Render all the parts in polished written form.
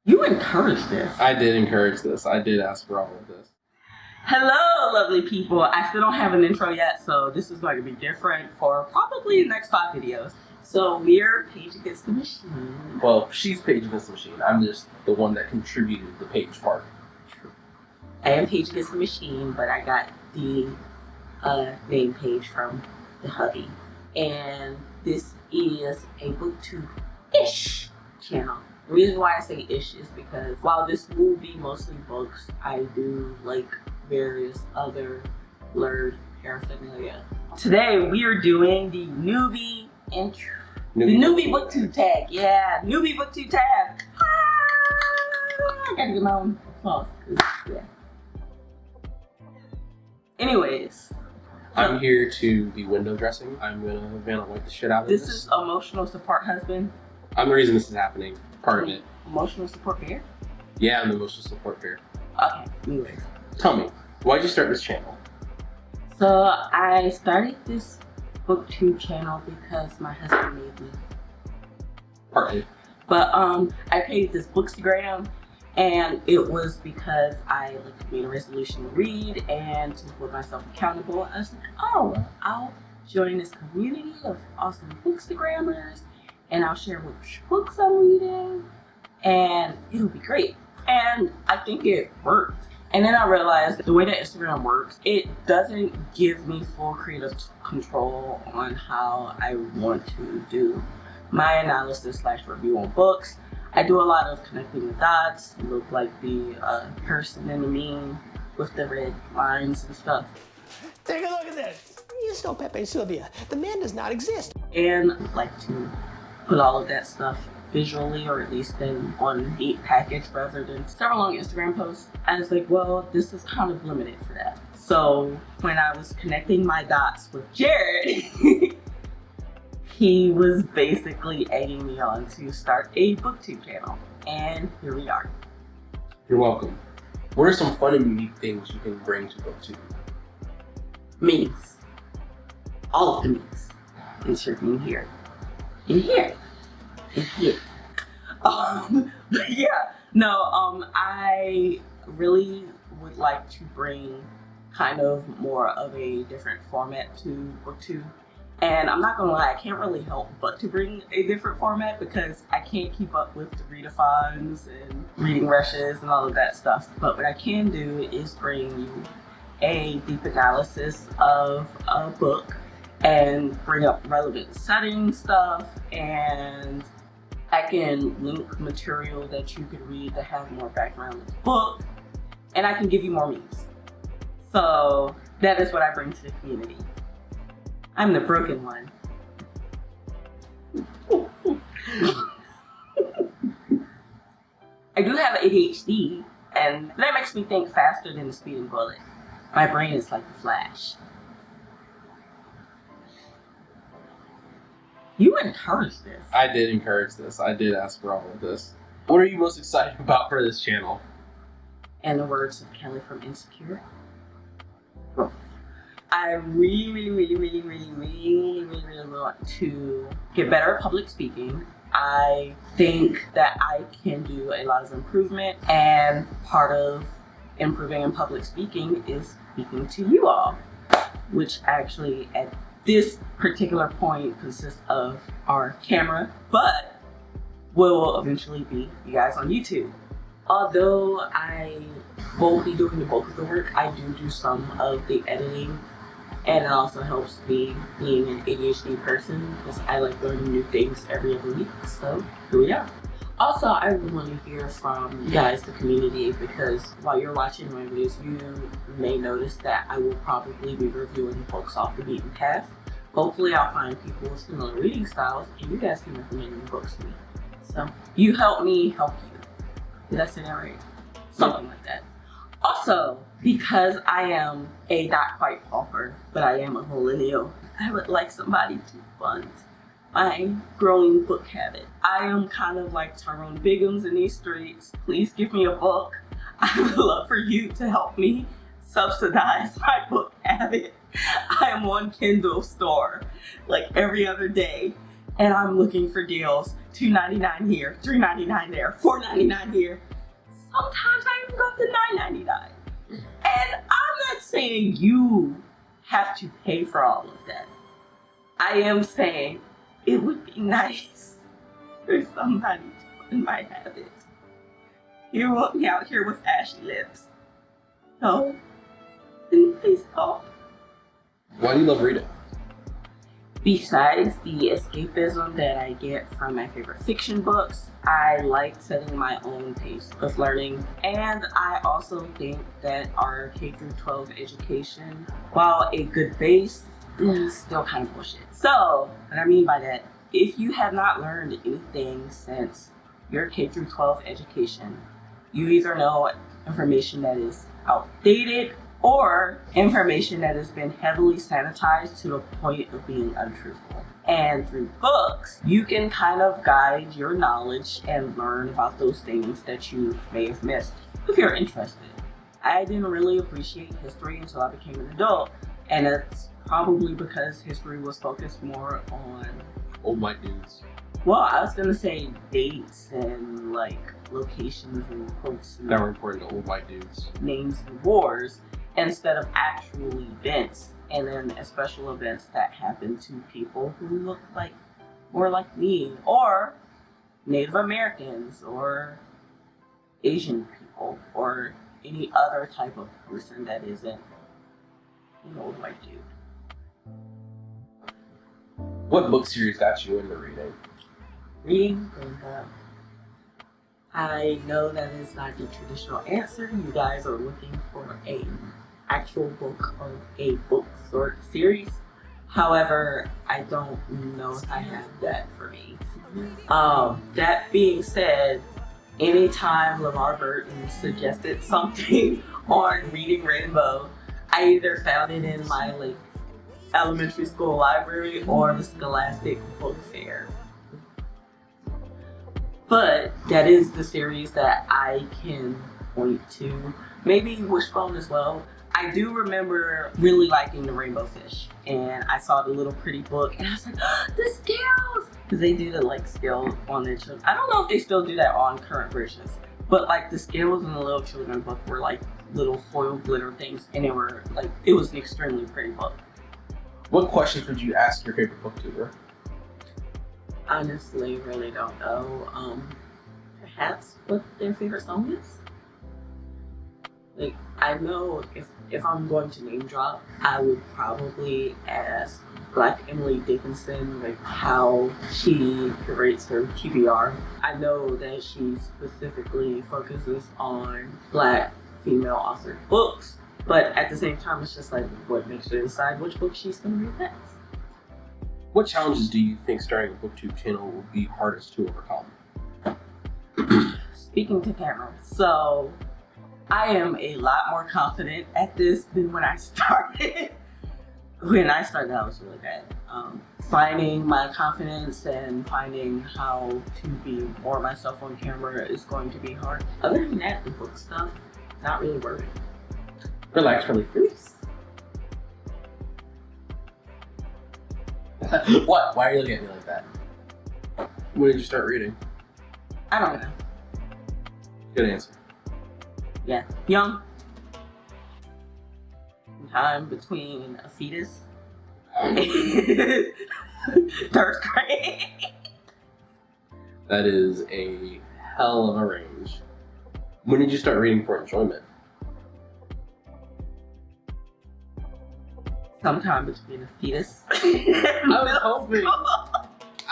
You encouraged this. I did encourage this. I did ask for all of this. Hello, lovely people. I still don't have an intro yet, so this is going to be different for probably the next 5 videos. So we're Page Against the Machine. Well, she's Page Against the Machine. I'm just the one that contributed the page part. True. I am Page Against the Machine, but I got the name page from the hubby. And this is a booktube-ish channel. The reason why I say ish is because while this will be mostly books, I do like various other blurred paraphernalia. Today we are doing the newbie Booktube Tag. Yeah, newbie Booktube Tag. I gotta get my own applause. Yeah. Anyways. I'm here to be window dressing. I'm gonna Vanna White the shit out of this. This is emotional support husband. I'm the reason this is happening. Part of it. Emotional support bear? Yeah, I'm the emotional support bear. Okay, anyways. Tell me, why'd you start this channel? So I started this booktube channel because my husband made me. Partly. But I created this Bookstagram, and it was because I made a resolution to read and to hold myself accountable. I was like, oh, I'll join this community of awesome Bookstagrammers, and I'll share which books I'm reading, and it'll be great. And I think it worked. And then I realized the way that Instagram works, it doesn't give me full creative control on how I want to do my analysis / review on books. I do a lot of connecting the dots, look like the person in the meme with the red lines and stuff. Take a look at this. He's no Pepe Sylvia. The man does not exist. And like to put all of that stuff visually, or at least in one neat package rather than several long Instagram posts. I was like, well, this is kind of limited for that. So when I was connecting my dots with Jared, he was basically egging me on to start a booktube channel. And here we are. You're welcome. What are some fun and unique things you can bring to booktube? Memes. All of the memes. Insert me here. In here. In here. But yeah. No, I really would like to bring kind of more of a different format to booktube. And I'm not gonna lie, I can't really help but to bring a different format because I can't keep up with the readathons and reading rushes and all of that stuff. But what I can do is bring you a deep analysis of a book and bring up relevant setting stuff, and I can link material that you could read to have more background in the book, and I can give you more memes. So that is what I bring to the community. I'm the broken one. I do have ADHD, and that makes me think faster than the speeding bullet. My brain is like the Flash. You encouraged this. I did encourage this. I did ask for all of this. What are you most excited about for this channel? And the words of Kelly from Insecure. Growth. I really want to get better at public speaking. I think that I can do a lot of improvement, and part of improving in public speaking is speaking to you all, which actually at this particular point consists of our camera, but will eventually be you guys on YouTube. Although I won't be doing the bulk of the work, I do some of the editing, and it also helps me being an ADHD person because I like learning new things every other week. So here we are. Also, I really want to hear from you guys, the community, because while you're watching my videos, you may notice that I will probably be reviewing books off the beaten path. Hopefully I'll find people with similar reading styles, and you guys can recommend new books to me. So you help me help you. Did I say that right? Something like that. Also, because I am a not quite pauper, but I am a millennial, I would like somebody to fund my growing book habit. I am kind of like Tyrone Biggums in these streets. Please give me a book. I would love for you to help me subsidize my book habit. I am on Kindle store like every other day, and I'm looking for deals. $2.99 here, $3.99 there, $4.99 here. Sometimes I even go up to $9.99. And I'm not saying you have to pay for all of that. I am saying it would be nice for somebody who might have it. You want me out here with ashy lips. No. Please help. Why do you love reading? Besides the escapism that I get from my favorite fiction books, I like setting my own pace of learning. And I also think that our K-12 education, while a good base, is still kind of bullshit. So, what I mean by that, if you have not learned anything since your K-12 education, you either know information that is outdated or information that has been heavily sanitized to the point of being untruthful. And through books, you can kind of guide your knowledge and learn about those things that you may have missed if you're interested. I didn't really appreciate history until I became an adult, and it's probably because history was focused more on Old white dudes. well, I was gonna say dates and like locations and quotes and That were important to old white dudes. names and wars instead of actual events, and then special events that happen to people who look like more like me or Native Americans or Asian people or any other type of person that isn't an old white dude. What book series got you into reading? Reading and I know that is not the traditional answer. You guys are looking for a actual book or a book sort series. However, I don't know if I have that for me. That being said, anytime LeVar Burton suggested something on Reading Rainbow, I either found it in my like elementary school library or the Scholastic Book Fair. But that is the series that I can point to. Maybe Wishbone as well. I do remember really liking the Rainbow Fish, and I saw the little pretty book, and I was like, oh, the scales! Because they do the like scale on their children. I don't know if they still do that on current versions, but like the scales in the little children book were like little foil glitter things, and they were like, it was an extremely pretty book. What questions would you ask your favorite booktuber? Honestly, really don't know. Perhaps what their favorite song is. Like, I know if I'm going to name drop, I would probably ask Black Emily Dickinson, like how she curates her QBR. I know that she specifically focuses on Black female authored books, but at the same time, it's just like what makes her decide which book she's gonna read next. What challenges do you think starting a booktube channel will be hardest to overcome? Speaking to camera, so I am a lot more confident at this than when I started. When I started, I was really bad. Finding my confidence and finding how to be more myself on camera is going to be hard. Other than that, the book stuff, not really worried. Relax, release. What? Why are you looking at me like that? When did you start reading? I don't know. Good answer. Yeah, young. Time between a fetus and third grade. That is a hell of a range. When did you start reading for enjoyment? Sometime between a fetus. I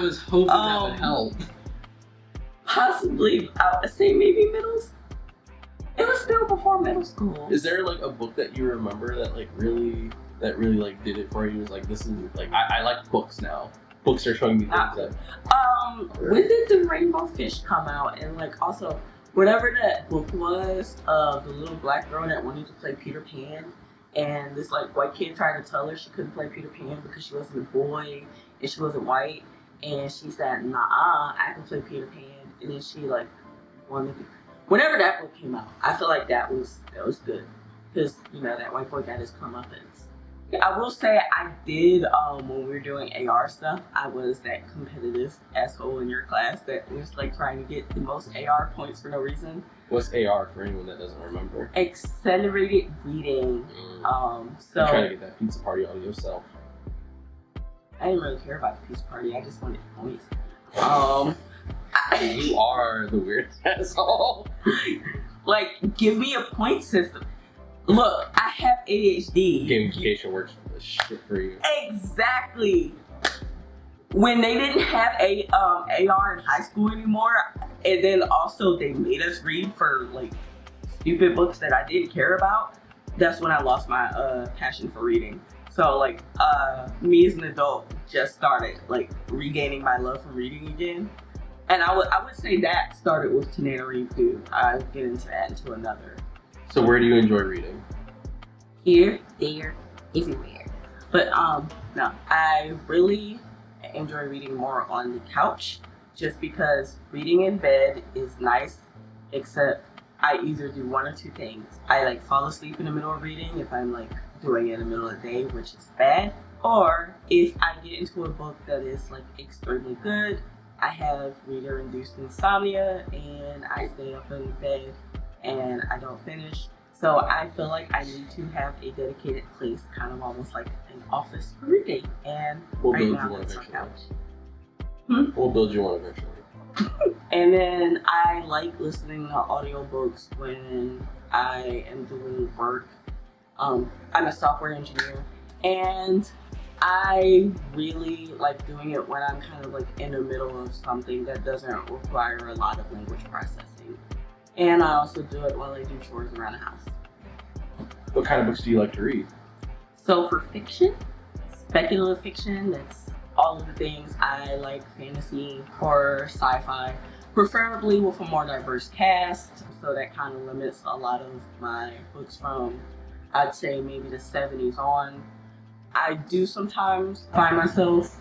was hoping that would help. Possibly, I would say maybe middle. It was still before middle school. Is there like a book that you remember that really like did it for you? It was like, this is like, I like books now. Books are showing me things that. When did the Rainbow Fish come out? And like also, whatever that book was, the little black girl that wanted to play Peter Pan, and this like white kid tried to tell her she couldn't play Peter Pan because she wasn't a boy and she wasn't white, and she said, nah, I can play Peter Pan, and then she like wanted to. Whenever that book came out, I feel like that was good, because you know that white boy got his comeuppance. I will say I did, when we were doing AR stuff, I was that competitive asshole in your class that was like trying to get the most AR points for no reason. What's AR for anyone that doesn't remember? Accelerated reading. So You're trying to get that pizza party on yourself. I didn't really care about the pizza party. I just wanted points. You are the weird asshole. Like, give me a point system. Look, I have ADHD. Gamification works for the shit for you. Exactly. When they didn't have AR in high school anymore, and then also they made us read for like stupid books that I didn't care about, that's when I lost my passion for reading. So like me as an adult just started like regaining my love for reading again. And I would say that started with Tanana Reed too. I'll get into that into another. So where do you enjoy reading? Here, there, everywhere. But no, I really enjoy reading more on the couch just because reading in bed is nice, except I either do one or two things. I like fall asleep in the middle of reading if I'm like doing it in the middle of the day, which is bad. Or if I get into a book that is like extremely good, I have reader-induced insomnia and I stay up in bed and I don't finish. So I feel like I need to have a dedicated place, kind of almost like an office for reading. And We'll right build now you one it's our eventually. couch. We'll build you one eventually. And then I like listening to audiobooks when I am doing work. I'm a software engineer, and I really like doing it when I'm kind of like in the middle of something that doesn't require a lot of language processing. And I also do it while I do chores around the house. What kind of books do you like to read? So for fiction, speculative fiction, that's all of the things I like: fantasy, horror, sci-fi, preferably with a more diverse cast. So that kind of limits a lot of my books from, I'd say, maybe the 70s on. I do sometimes find myself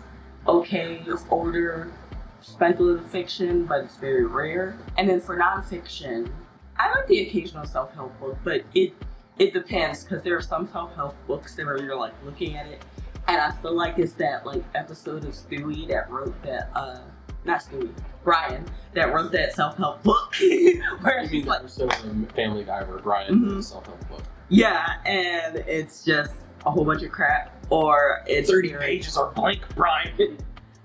okay with older speculative fiction, but it's very rare. And then for nonfiction, I like the occasional self-help book, but it depends, because there are some self-help books that where you're like looking at it, and I feel like it's that like episode of Stewie that wrote that, not Stewie, Brian, that wrote that self-help book, where he's like, so Family Guy where Brian wrote a self-help book. yeah, and it's just a whole bunch of crap, or it's 30 pages are blank, Brian.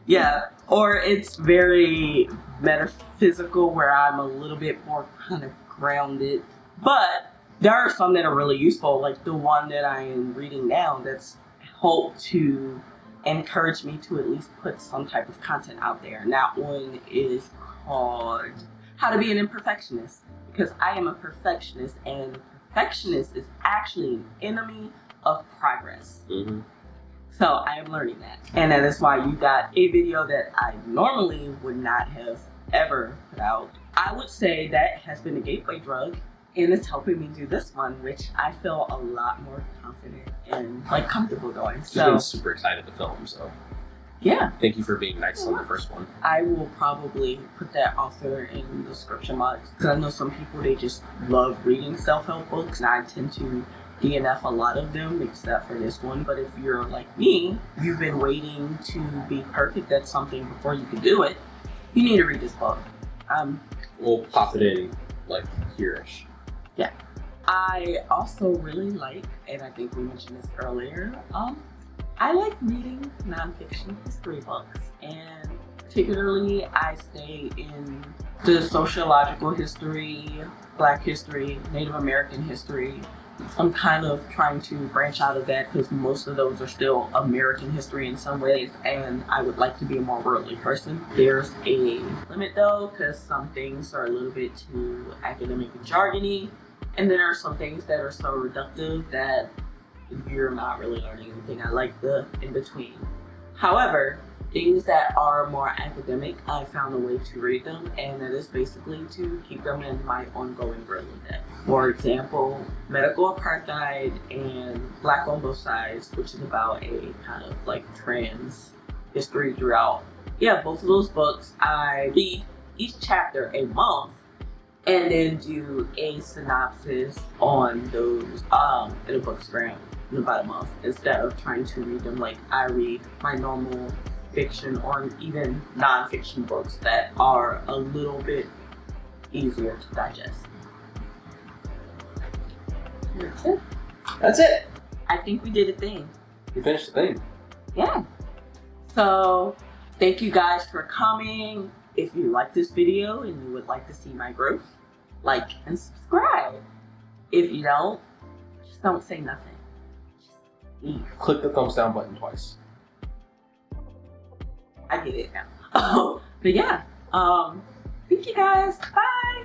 Yeah, or it's very metaphysical where I'm a little bit more kind of grounded. But there are some that are really useful, like the one that I am reading now that's helped to encourage me to at least put some type of content out there. And that one is called How to Be an Imperfectionist, because I am a perfectionist, and perfectionist is actually an enemy of progress. Mm-hmm. So I am learning that. And that is why you got a video that I normally would not have ever put out. I would say that has been a gateway drug, and it's helping me do this one, which I feel a lot more confident and like comfortable doing. She's been super excited to film, so yeah. Thank you for being nice on the first one. I will probably put that author in the description box, because I know some people, they just love reading self-help books, and I tend to DNF a lot of them except for this one. But if you're like me, you've been waiting to be perfect at something before you can do it, you need to read this book. We'll pop it in like here-ish. Yeah. I also really like, and I think we mentioned this earlier, I like reading nonfiction history books, and particularly I stay in the sociological history, Black history, Native American history. I'm kind of trying to branch out of that because most of those are still American history in some ways, and I would like to be a more worldly person. There's a limit though, because some things are a little bit too academic and jargony, and then there are some things that are so reductive that you're not really learning anything. I like the in-between. However, things that are more academic, I found a way to read them, and that is basically to keep them in my ongoing Rolodex. For example, Medical Apartheid and Black on Both Sides, which is about a kind of like trans history throughout. Yeah, both of those books, I read each chapter a month and then do a synopsis on those in a Bookstagram. in the bottom of, instead of trying to read them like I read my normal fiction or even non-fiction books that are a little bit easier to digest. That's it. That's it. I think we did a thing. We finished the thing. Yeah. So thank you guys for coming. If you like this video and you would like to see my growth, like and subscribe. If you don't, just don't say nothing. Just leave. Click the thumbs down button twice. I get it now. But yeah, thank you guys. Bye.